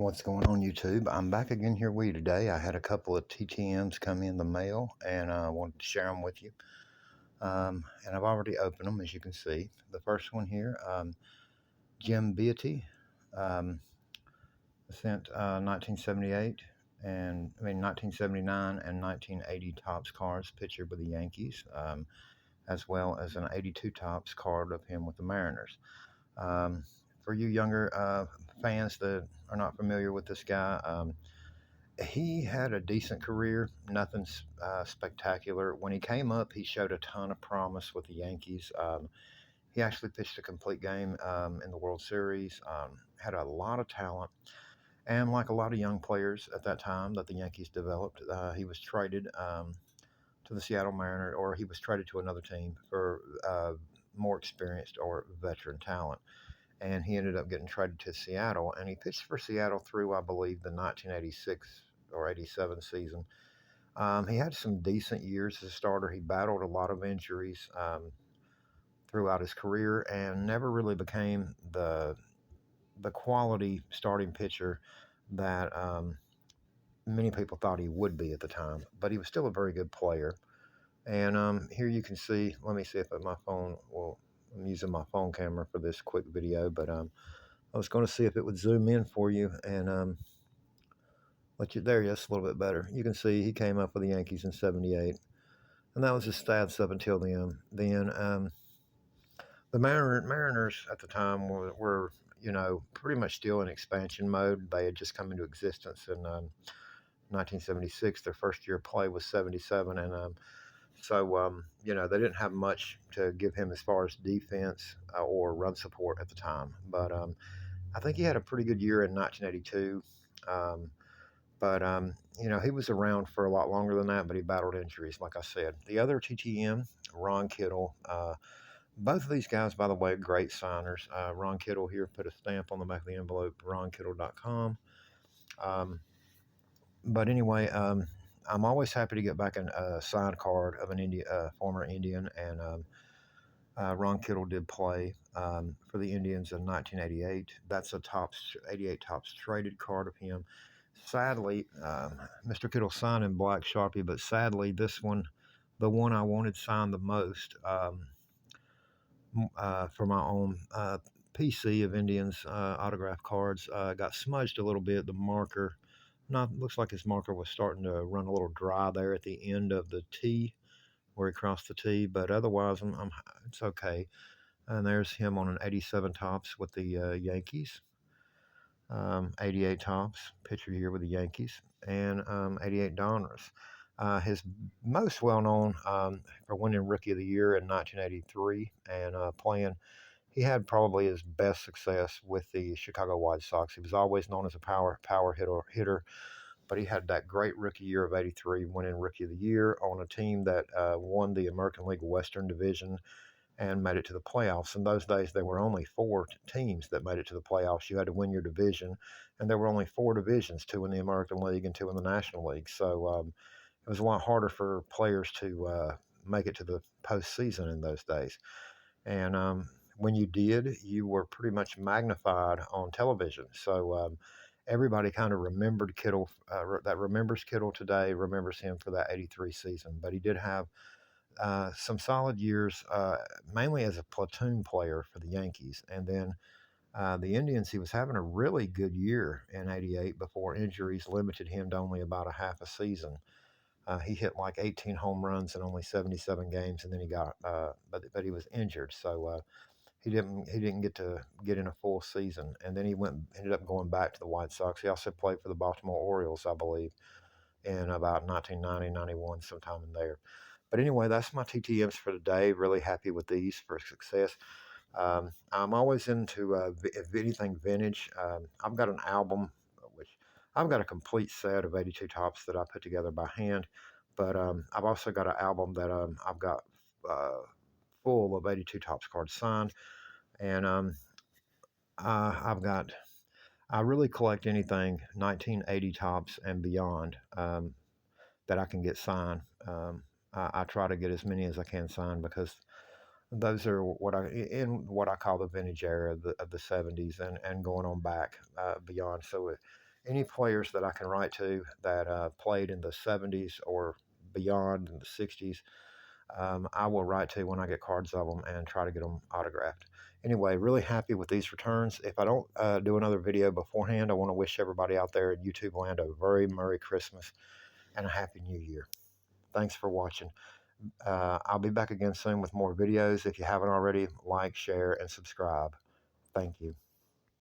What's going on, YouTube? I'm back again here with you today. I had a couple of TTMs come in the mail, and I wanted to share them with you. And I've already opened them, as you can see. The first one here, Jim Beattie, um, sent 1978 and 1979 and 1980 Topps cards, picture with the Yankees, as well as an 82 Topps card of him with the Mariners. Um, for you younger fans that are not familiar with this guy, he had a decent career, nothing spectacular. When he came up, he showed a ton of promise with the Yankees. He actually pitched a complete game in the World Series, had a lot of talent. And like a lot of young players at that time that the Yankees developed, he was traded to the Seattle Mariners, or he was traded to another team for more experienced or veteran talent. And he ended up getting traded to Seattle, and he pitched for Seattle through, I believe, the 1986 or 87 season. He had some decent years as a starter. He battled a lot of injuries throughout his career and never really became the quality starting pitcher that many people thought he would be at the time. But he was still a very good player. And here you can see. Let me see if my phone will. I'm using my phone camera for this quick video, but I was going to see if it would zoom in for you and let you there. Yes, a little bit better. You can see he came up with the Yankees in '78, and that was his stats up until then. The Mariners at the time were pretty much still in expansion mode. They had just come into existence in 1976. Their first year of play was '77, and they didn't have much to give him as far as defense or run support at the time. But I think he had a pretty good year in 1982. Um, but he was around for a lot longer than that, but he battled injuries, like I said. The other TTM, Ron Kittle. Both of these guys, by the way, great signers. Ron Kittle here put a stamp on the back of the envelope, ronkittle.com. Um, but anyway, I'm always happy to get back a signed card of an former Indian, and Ron Kittle did play for the Indians in 1988. That's a Topps 88 Topps traded card of him. Sadly, Mr. Kittle signed in black Sharpie, but sadly, this one, the one I wanted signed the most for my own PC of Indians autograph cards, got smudged a little bit. The marker, not looks like his marker was starting to run a little dry there at the end of the T, where he crossed the T, but otherwise, it's okay. And there's him on an 87 Topps with the Yankees. 88 Topps, pitcher here with the Yankees, and 88 Donruss. His most well known for winning Rookie of the Year in 1983 and playing. He had probably his best success with the Chicago White Sox. He was always known as a power hitter, but he had that great rookie year of '83, winning Rookie of the Year on a team that won the American League Western Division and made it to the playoffs. In those days, there were only four teams that made it to the playoffs. You had to win your division, and there were only four divisions, two in the American League and two in the National League. So it was a lot harder for players to make it to the postseason in those days. And when you did, you were pretty much magnified on television. So everybody kind of remembered Kittle, that remembers Kittle today, remembers him for that '83 season. But he did have some solid years, mainly as a platoon player for the Yankees. And then the Indians, he was having a really good year in '88 before injuries limited him to only about a half a season. He hit like 18 home runs in only 77 games, and then but he was injured, so he didn't get to get in a full season. And then ended up going back to the White Sox. He also played for the Baltimore Orioles, I believe, in about 1990, 91, sometime in there. But anyway, that's my TTMs for today. Really happy with these for success. I'm always into anything vintage. I've got an album, which I've got a complete set of 82 Tops that I put together by hand. But I've also got an album that I've got uh, full of 82 Tops cards signed. And I've got, I really collect anything 1980 Tops and beyond that I can get signed. I try to get as many as I can signed because those are what I call the vintage era of the '70s and going on back beyond. So any players that I can write to that played in the 70s or beyond in the 60s, I will write to when I get cards of them and try to get them autographed. Anyway, really happy with these returns. If I don't do another video beforehand, I want to wish everybody out there in YouTube land a very Merry Christmas and a Happy New Year. Thanks for watching. I'll be back again soon with more videos. If you haven't already, like, share, and subscribe. Thank you.